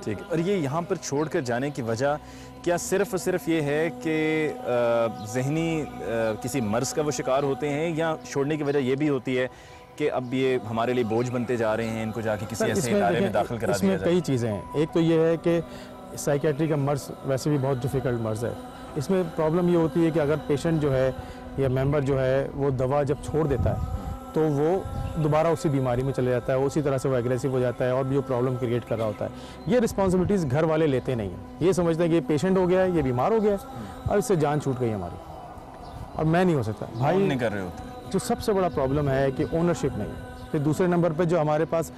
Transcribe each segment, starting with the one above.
ठीक है। और ये यहाँ पर छोड़कर जाने की वजह क्या सिर्फ़ और सिर्फ ये है कि ज़हनी किसी मर्ज़ का वो शिकार होते हैं, या छोड़ने की वजह ये भी होती है कि अब ये हमारे लिए बोझ बनते जा रहे हैं, इनको जाके किसी ऐसे इदारे में दाखिल करा दिया जाए? इसमें कई चीज़ें हैं। एक तो ये है कि साइकेट्री का मर्ज़ वैसे भी बहुत डिफ़िकल्ट मर्ज़ है। इसमें प्रॉब्लम ये होती है कि अगर पेशेंट जो है या मेंबर जो है वो दवा जब छोड़ देता है तो वो दोबारा उसी बीमारी में चले जाता है, उसी तरह से वो एग्रेसिव हो जाता है और भी जो प्रॉब्लम क्रिएट कर रहा होता है। ये रिस्पॉन्सिबिलिटीज़ घर वाले लेते नहीं हैं। ये समझते हैं कि ये पेशेंट हो गया है, ये बीमार हो गया है और इससे जान छूट गई हमारी, और मैं नहीं हो सकता। भाई नहीं कर रहे होते। जो सबसे बड़ा प्रॉब्लम है कि ओनरशिप नहीं है। फिर दूसरे नंबर पे जो हमारे पास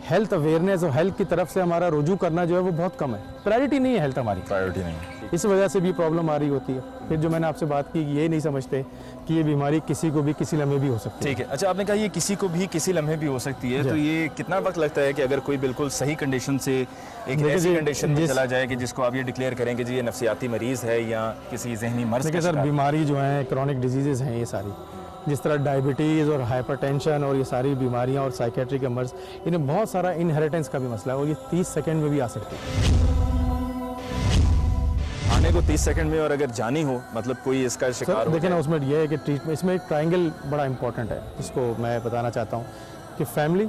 हेल्थ अवेयरनेस और हेल्थ की तरफ से हमारा रुजू करना जो है वो बहुत कम है। प्रायोरिटी नहीं है हेल्थ, हमारी प्रायोरिटी नहीं है। इस वजह से भी प्रॉब्लम आ रही होती है। फिर जो मैंने आपसे बात की, ये नहीं समझते कि ये बीमारी किसी को भी किसी लम्हे भी हो सकती है। ठीक है। अच्छा, आपने कहा ये किसी को भी किसी लम्हे भी हो सकती है, तो ये कितना वक्त लगता है कि अगर कोई बिल्कुल सही कंडीशन से एक ऐसी कंडीशन में चला जाए कि जिसको आप ये डिक्लेयर करें कि जी ये नफसियाती मरीज़ है या किसी जहनी मर्ज़? देखिए सर, बीमारी जो है क्रॉनिक डिजीज़ हैं ये सारी, जिस तरह डायबिटीज़ और हाइपरटेंशन और ये सारी बीमारियां और साइकेट्री के मर्ज़, इन्हें बहुत सारा इनहेरिटेंस का भी मसला है और ये 30 सेकंड में भी आ सकती है। आने को 30 सेकंड में, और अगर जानी हो मतलब कोई इसका शिकार हो। देखिए ना, उसमें यह है कि ट्रीटमेंट, इसमें एक ट्रायंगल बड़ा इंपॉर्टेंट है जिसको मैं बताना चाहता हूँ कि फैमिली,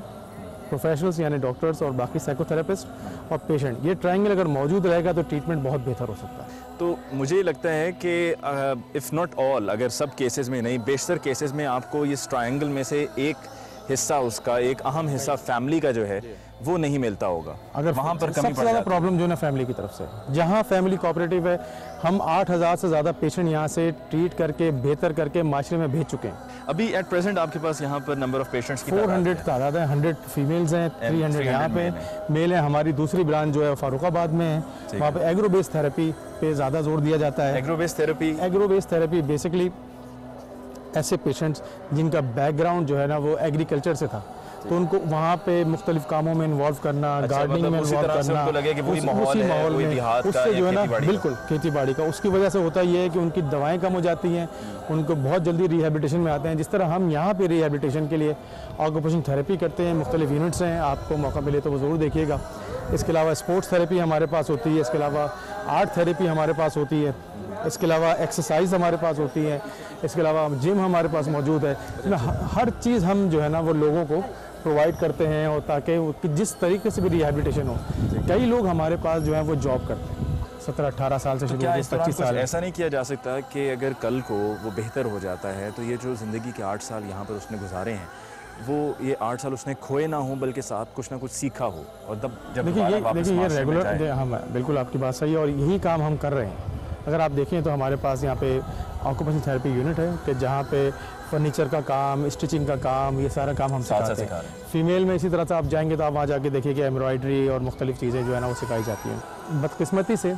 प्रोफेशनल्स यानी डॉक्टर्स और बाकी साइकोथेरेपिस्ट और पेशेंट, ये ट्रायंगल अगर मौजूद रहेगा तो ट्रीटमेंट बहुत बेहतर हो सकता है। तो मुझे लगता है कि इफ़ नॉट ऑल, अगर सब केसेस में नहीं, बेशतर केसेस में आपको इस ट्रायंगल में से एक हिस्सा, उसका एक अहम हिस्सा फैमिली का जो है वो नहीं मिलता होगा। अगर वहाँ पर कमी सबसे ज़्यादा प्रॉब्लम जो है ना फैमिली की तरफ से, जहाँ फैमिली कोऑपरेटिव है, हम 8000 से ज़्यादा पेशेंट यहाँ से ट्रीट करके बेहतर करके माशरे में भेज चुके हैं। अभी एट प्रेजेंट आपके पास यहाँ पर नंबर ऑफ पेशेंट्स की 400 तादाद है, 100 फीमेल्स हैं, 300 यहाँ पे मेल है। हमारी दूसरी ब्रांच जो है फारुखाबाद में है, वहाँ पे एग्रो बेस्ड थेरेपी पे ज़्यादा जोर दिया जाता है। एग्रो बेस्ड थेरेपी बेसिकली ऐसे पेशेंट्स जिनका बैकग्राउंड जो है ना वो एग्रीकल्चर से था, तो उनको वहाँ पे मुख्तलिफ कामों में इन्वॉल्व करना, गार्डनिंग में इन्वॉल्व करना, उसी माहौल में, उससे जो है ना बिल्कुल खेती बाड़ी का, उसकी वजह से होता ये है कि उनकी दवाएं कम हो जाती हैं, उनको बहुत जल्दी रिहेबिलिटेशन में आते हैं। जिस तरह हम यहाँ पे रिहेबिलिटेशन के लिए ऑक्यूपेशन थेरेपी करते हैं, मुख्तलिफ यूनिट्स हैं, आपको मौका मिले तो वो ज़रूर देखिएगा। इसके अलावा स्पोर्ट्स थेरेपी हमारे पास होती है, इसके अलावा आर्ट थेरेपी हमारे पास होती है, इसके अलावा एक्सरसाइज हमारे पास होती है, इसके अलावा जिम हमारे पास मौजूद है। इसमें हर चीज़ हम जो है ना वो लोगों को प्रोवाइड करते हैं, और ताकि जिस तरीके से भी रिहेबिलिटेशन हो। कई लोग हमारे पास जो है वो जॉब करते हैं 17-18 साल से शुरू होकर 25 साल। ऐसा नहीं किया जा सकता कि अगर कल को वो बेहतर हो जाता है तो ये जो ज़िंदगी के 8 साल यहाँ पर उसने गुजारे हैं, वो ये 8 साल उसने खोए ना हो, बल्कि साथ कुछ ना कुछ सीखा हो, और तब जब देखिए ये रेगुलर, हम बिल्कुल आपकी बात सही है और यही काम हम कर रहे हैं। अगर आप देखें तो हमारे पास यहाँ पे ऑक्यूपेशन थेरेपी यूनिट है कि जहाँ पे फर्नीचर का काम, स्टिचिंग का काम, ये सारा काम हम सिखाते हैं। फीमेल में इसी तरह से आप जाएंगे तो आप वहाँ जाके देखिए कि एम्ब्रॉयडरी और मुख्तलिफ चीज़ें जो है ना वो सिखाई जाती हैं। बदकिस्मती से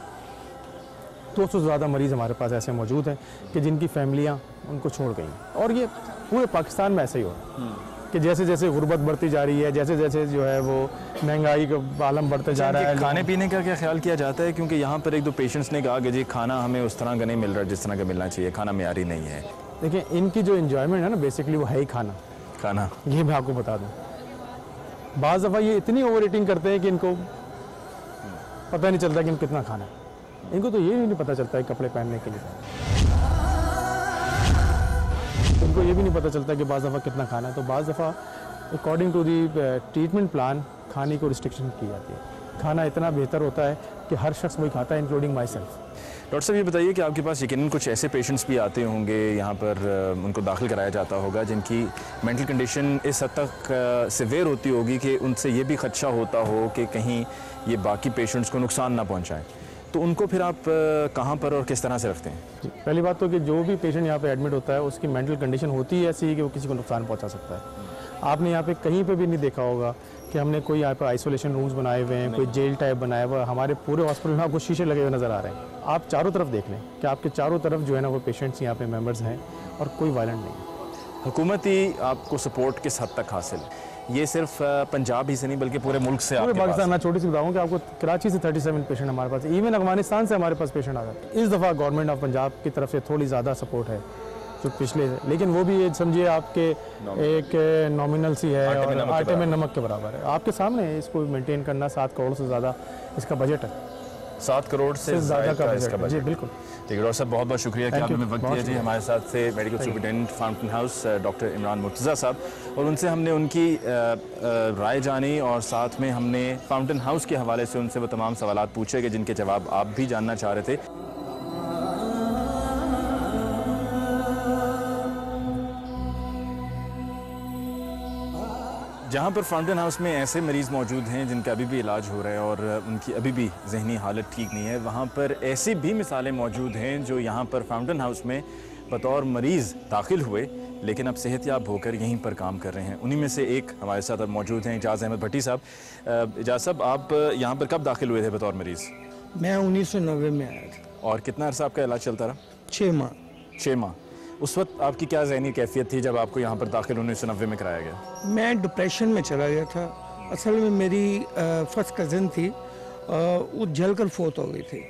200 से ज़्यादा मरीज़ हमारे पास ऐसे मौजूद हैं कि जिनकी फैमिलियाँ उनको छोड़ गई, और ये पूरे पाकिस्तान में ऐसे ही हो कि जैसे जैसे गुर्बत बढ़ती जा रही है, जैसे जैसे जो है वो महंगाई का आलम बढ़ते जा रहा है। खाने पीने का क्या ख्याल किया जाता है? क्योंकि यहाँ पर एक दो पेशेंट्स ने कहा कि जी खाना हमें उस तरह का नहीं मिल रहा जिस तरह का मिलना चाहिए, खाना मेयारी नहीं है। देखिए इनकी जो इन्जॉयमेंट है ना बेसिकली वो है ही खाना। ये मैं आपको बता दूँ, बाज़ दफ़ा ये इतनी ओवर ईटिंग करते हैं कि इनको पता नहीं चलता कि इनको कितना खाना है। इनको तो ये भी नहीं पता चलता है कपड़े पहनने के लिए, उनको ये भी नहीं पता चलता कि बाज़ दफ़ा कितना खाना है। तो बाज़ दफ़ा according to the treatment plan खाने को रिस्ट्रिक्शन की जाती है। खाना इतना बेहतर होता है कि हर शख्स वही खाता है, इंक्लूडिंग माई सेल्फ। डॉक्टर साहब ये बताइए कि आपके पास यकीनन कुछ ऐसे पेशेंट्स भी आते होंगे यहाँ पर, उनको दाखिल कराया जाता होगा जिनकी मेंटल कंडीशन इस हद तक सिवियर होती होगी कि उनसे ये भी खदशा होता हो कि कहीं ये बाकी पेशेंट्स को नुकसान ना पहुँचाएँ, तो उनको फिर आप कहाँ पर और किस तरह से रखते हैं? पहली बात तो कि जो भी पेशेंट यहाँ पे एडमिट होता है उसकी मेंटल कंडीशन होती है ऐसी कि वो किसी को नुकसान पहुँचा सकता है। आपने यहाँ पे कहीं पे भी नहीं देखा होगा कि हमने कोई यहाँ पर आइसोलेशन रूम्स बनाए हुए हैं, कोई जेल टाइप बनाया हुआ है। हमारे पूरे हॉस्पिटल में आपको शीशे लगे हुए नज़र आ रहे हैं। आप चारों तरफ देख लें कि आपके चारों तरफ जो है ना वो पेशेंट्स यहाँ पे मेंबर्स हैं और कोई वायलेंट नहीं। हुकूमती आपको सपोर्ट किस हद तक हासिल है? ये सिर्फ पंजाब ही से नहीं बल्कि पूरे मुल्क से? पूरे पाकिस्तान। मैं छोटी सी बताऊँ कि आपको कराची से 37 पेशेंट हमारे पास, इवन अफगानिस्तान से हमारे पास पेशेंट आ गए। इस दफ़ा गवर्नमेंट ऑफ पंजाब की तरफ से थोड़ी ज़्यादा सपोर्ट है जो पिछले, लेकिन वो भी ये समझिए आपके एक नॉमिनल सी है और आटे में नमक के बराबर है। आपके सामने है, इसको मेंटेन करना 7 करोड़ से ज़्यादा इसका बजट है। 7 करोड़ से ज़्यादा का इसका बजट। जी बिल्कुल। ठीक है डॉक्टर साहब, बहुत बहुत शुक्रिया कि आपने हमें वक्त दिया जी। हमारे साथ थे medical superintendent fountain house doctor Imran Murtaza साहब, और उनसे हमने उनकी राय जानी और साथ में हमने फाउंटेन हाउस के हवाले से उनसे वो तमाम सवालात पूछे कि जिनके जवाब आप भी जानना चाह रहे थे। जहाँ पर फाउंटेन हाउस में ऐसे मरीज़ मौजूद हैं जिनका अभी भी इलाज हो रहा है और उनकी अभी भी जहनी हालत ठीक नहीं है, वहाँ पर ऐसी भी मिसालें मौजूद हैं जो यहाँ पर फाउंटेन हाउस में बतौर मरीज़ दाखिल हुए लेकिन अब सेहतयाब होकर यहीं पर काम कर रहे हैं। उन्हीं में से एक हमारे साथ अब मौजूद हैं एजाज़ अहमद भट्टी साहब। एजाज़ साहब, आप यहाँ पर कब दाखिल हुए थे बतौर मरीज़? मैं 1990 में आया था। और कितना अर्सा आपका इलाज चलता रहा? 6 माह। 6 माह। उस वक्त आपकी क्या ज़हनी कैफियत थी जब आपको यहाँ पर दाखिल 1990 में कराया गया? मैं डिप्रेशन में चला गया था। असल में मेरी फर्स्ट कज़न थी, वो जल कर फोत हो गई थी।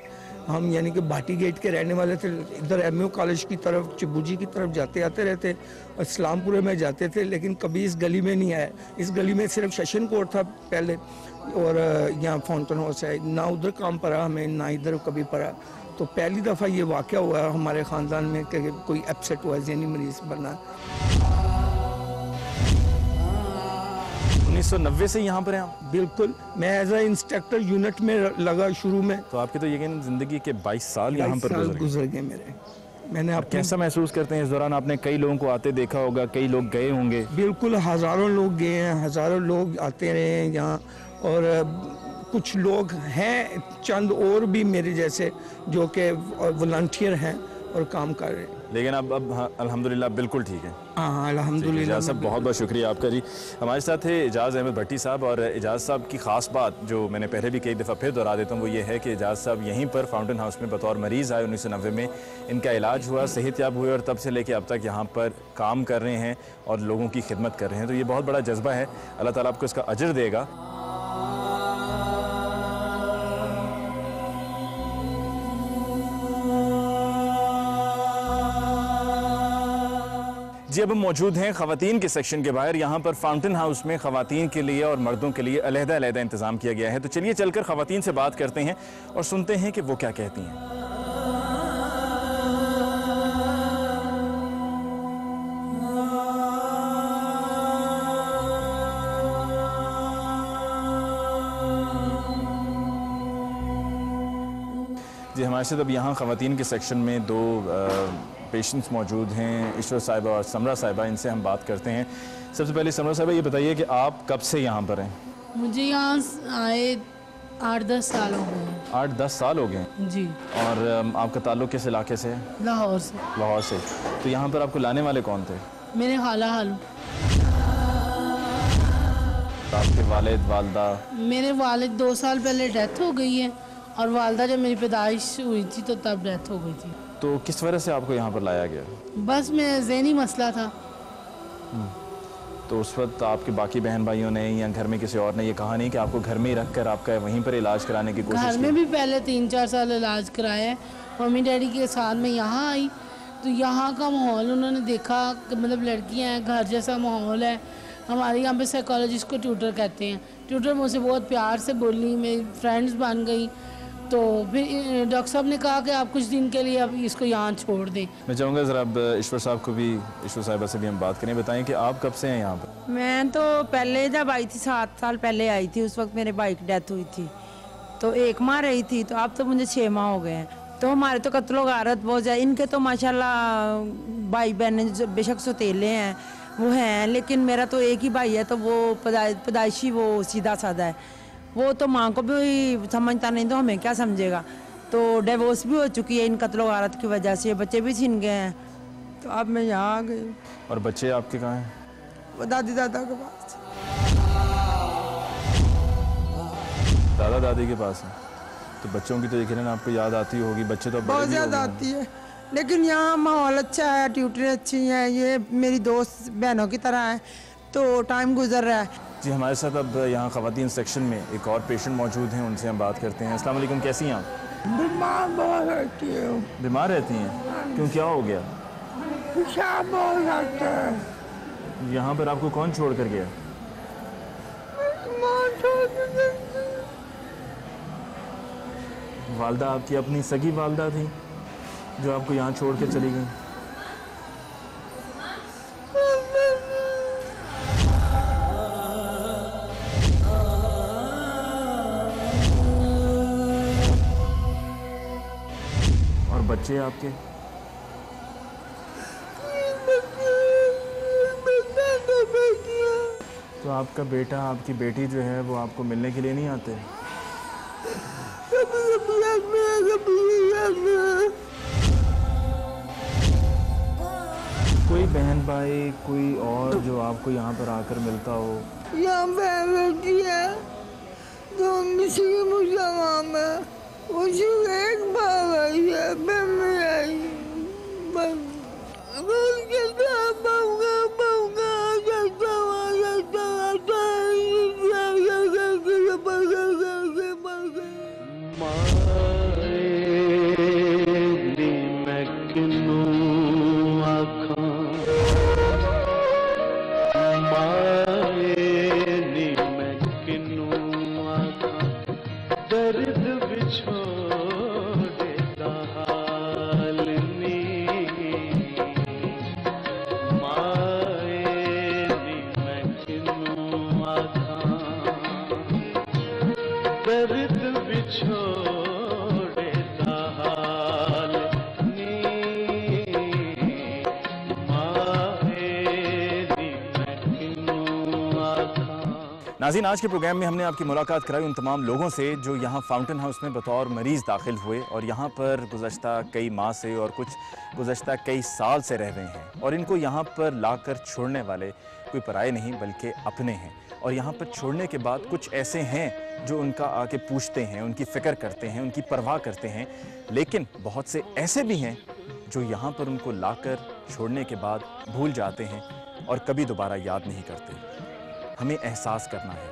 हम यानी कि भाटी गेट के रहने वाले थे, इधर एमयू कॉलेज की तरफ, चिबूजी की तरफ जाते आते रहते, इस्लामपुरे में जाते थे, लेकिन कभी इस गली में नहीं आए। इस गली में सिर्फ सेशन कोर्ट था पहले, और यहाँ फाउंटेन हाउस है, ना उधर काम पड़ा हमें, ना इधर कभी पड़ा। तो पहली दफ़ा ये वाक़या हुआ हमारे ख़ानदान में कि कोई अपसेट हुआ, ज़हनी मरीज़ बना। 1990 से यहाँ पर हैं आप? बिल्कुल। मैं एज ए इंस्ट्रक्टर यूनिट में लगा शुरू में। तो आपके तो यकीन ज़िंदगी के 22 साल यहाँ पर गुजर गए मेरे। मैंने आप कैसा महसूस करते हैं इस दौरान? आपने कई लोगों को आते देखा होगा, कई लोग गए होंगे। बिल्कुल, हज़ारों लोग गए हैं, हज़ारों लोग आते रहे हैं यहाँ, और कुछ लोग हैं चंद और भी मेरे जैसे जो कि वॉलंटियर हैं और काम कर रहे हैं। लेकिन अब अल्हम्दुलिल्लाह बिल्कुल ठीक है। हाँ अल्हम्दुलिल्लाह। एजाज़ साहब, बहुत बहुत शुक्रिया आपका जी। हमारे साथ थे एजाज़ अहमद भट्टी साहब, और एजाज़ साहब की ख़ास बात जो मैंने पहले भी कई दफ़ा फिर दोहरा देता हूँ वो ये है कि एजाज़ साहब यहीं पर फाउंटेन हाउस में बतौर मरीज़ आए 1990 में, इनका इलाज हुआ, सेहतयाब हुए, और तब से लेकर अब तक यहाँ पर काम कर रहे हैं और लोगों की खिदमत कर रहे हैं। तो ये बहुत बड़ा जज्बा है, अल्लाह ताला आपको इसका अजर देगा। जी, अब हम मौजूद हैं ख़वातीन के सेक्शन के बाहर। यहाँ पर फाउंटेन हाउस में ख़वातीन के लिए और मर्दों के लिए अलहदा इंतज़ाम किया गया है। तो चलिए चलकर ख़वातीन से बात करते हैं और सुनते हैं कि वो क्या कहती हैं। जी, हमारे साथ अब यहाँ ख़वातीन के सेक्शन में 2 पेशेंट्स मौजूद हैं, ईश्वर साहिबा और समरा साहिबा। इनसे हम बात करते हैं। सबसे पहले समरा साहिबा, ये बताइए कि आप कब से यहाँ पर हैं? मुझे यहाँ आए 8-10 साल हो गए हैं। 8-10 साल हो गए जी। और आपका ताल्लुक़ किस इलाके से है? लाहौर से। लाहौर से। तो यहाँ पर आपको लाने वाले कौन थे? मेरे खाला हालू। आपके वालिद वालदा? मेरे वालिद 2 साल पहले डेथ हो गई है, और वालदा जब मेरी पैदाइश हुई थी तो तब डेथ हो गई थी। तो किस वजह से आपको यहाँ पर लाया गया? बस मैं ज़हनी मसला था। तो उस वक्त आपके बाकी बहन भाइयों ने या घर में किसी और ने ये कहा नहीं कि आपको घर में ही रख कर आपका वहीं पर इलाज कराने की कोशिश? घर में भी पहले 3-4 साल इलाज कराया है। मम्मी डैडी के साथ में यहाँ आई तो यहाँ का माहौल उन्होंने देखा, मतलब लड़कियाँ हैं, घर जैसा माहौल है। हमारे यहाँ पे साइकोलॉजिस्ट को ट्यूटर कहते हैं। ट्यूटर मुझसे बहुत प्यार से बोली, मेरी फ्रेंड्स बन गई। तो फिर डॉक्टर साहब ने कहा कि आप कुछ दिन के लिए अब इसको यहाँ छोड़ दें। मैं चाहूँगा ज़रा अब ईश्वर साहब को भी, ईश्वर साहिबा से भी हम बात करें। बताएं कि आप कब से हैं यहाँ पर? मैं तो पहले जब आई थी 7 साल पहले आई थी, उस वक्त मेरे भाई की डेथ हुई थी तो 1 माह रही थी। तो अब तो मुझे 6 माह हो गए हैं। तो हमारे तो कत्लो गारत बहुत ज़्यादा। इनके तो माशाल्लाह भाई बहन बेशक सौतेले हैं वो हैं, लेकिन मेरा तो एक ही भाई है, तो वो पैदाइशी वो सीधा साधा है। वो तो माँ को भी समझता नहीं तो हमें क्या समझेगा। तो डिवोर्स भी हो चुकी है इन कत्लो गारत की वजह से, बच्चे भी छिन गए हैं। तो अब मैं यहाँ आ गई। और बच्चे आपके कहाँ हैं? वो दादी दादा के पास। दादा दादी के पास है। तो बच्चों की तो यकीनन आपको याद आती होगी। बच्चे तो बहुत ज़्यादा आती है, लेकिन यहाँ माहौल अच्छा है, ट्यूटरें अच्छी हैं, ये मेरी दोस्त बहनों की तरह है, तो टाइम गुजर रहा है। जी, हमारे साथ अब यहाँ ख़वातीन सेक्शन में एक और पेशेंट मौजूद हैं, उनसे हम बात करते हैं। अस्सलाम वालेकुम, कैसी हैं आप? बीमार बहुत रहती है। बीमार रहती हैं? क्यों, क्या हो गया? पेशाब हो जाता है। यहाँ पर आपको कौन छोड़ कर गया? माँ छोड़ के गई। वालदा आपकी अपनी सगी वालदा थी जो आपको यहाँ छोड़ कर चली गई? और बच्चे आपके? तो आपका बेटा आपकी बेटी जो है वो आपको मिलने के लिए नहीं आते? कोई बहन भाई कोई और जो आपको यहाँ पर आकर मिलता हो? यहाँ बहन बेटी है जो मिसी मुसलमान है, उसी एक बार आई है, बहन नहीं आई। बस रोज कहता बहुगा बहुगा कहता नाज़रीन, आज के प्रोग्राम में हमने आपकी मुलाकात कराई उन तमाम लोगों से जो यहाँ फाउंटेन हाउस में बतौर मरीज़ दाखिल हुए और यहाँ पर गुज़श्ता कई माह से और कुछ गुज़श्ता कई साल से रह रहे हैं। और इनको यहाँ पर लाकर छोड़ने वाले कोई पराए नहीं बल्कि अपने हैं। और यहाँ पर छोड़ने के बाद कुछ ऐसे हैं जो उनका आके पूछते हैं, उनकी फ़िक्र करते हैं, उनकी परवाह करते हैं। लेकिन बहुत से ऐसे भी हैं जो यहाँ पर उनको लाकर छोड़ने के बाद भूल जाते हैं और कभी दोबारा याद नहीं करते। हमें एहसास करना है,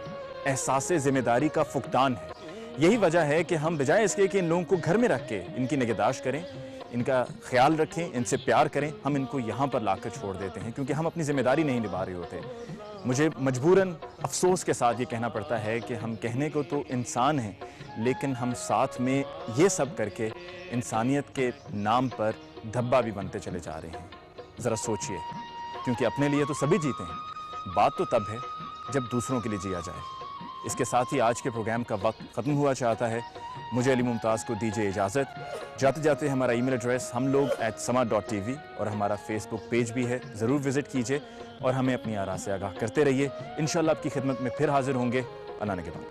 एहसास ज़िम्मेदारी का फुकदान है। यही वजह है कि हम बजाय इसके कि इन लोगों को घर में रख के इनकी निगहदाश्त करें, इनका ख्याल रखें, इनसे प्यार करें, हम इनको यहाँ पर लाकर छोड़ देते हैं क्योंकि हम अपनी ज़िम्मेदारी नहीं निभा रहे होते। मुझे मजबूरन अफसोस के साथ ये कहना पड़ता है कि हम कहने को तो इंसान हैं, लेकिन हम साथ में ये सब करके इंसानियत के नाम पर धब्बा भी बनते चले जा रहे हैं। ज़रा सोचिए, क्योंकि अपने लिए तो सभी जीते हैं, बात तो तब है जब दूसरों के लिए जिया जाए। इसके साथ ही आज के प्रोग्राम का वक्त ख़त्म हुआ चाहता है। मुझे अली मुमताज़ को दीजिए इजाज़त। जाते जाते हमारा ईमेल एड्रेस हमलोग@sama.tv और हमारा फेसबुक पेज भी है, ज़रूर विज़िट कीजिए और हमें अपनी आरा से आगाह करते रहिए। इंशाअल्लाह आपकी खिदमत में फिर हाजिर होंगे। अल्लाह ने के बाद।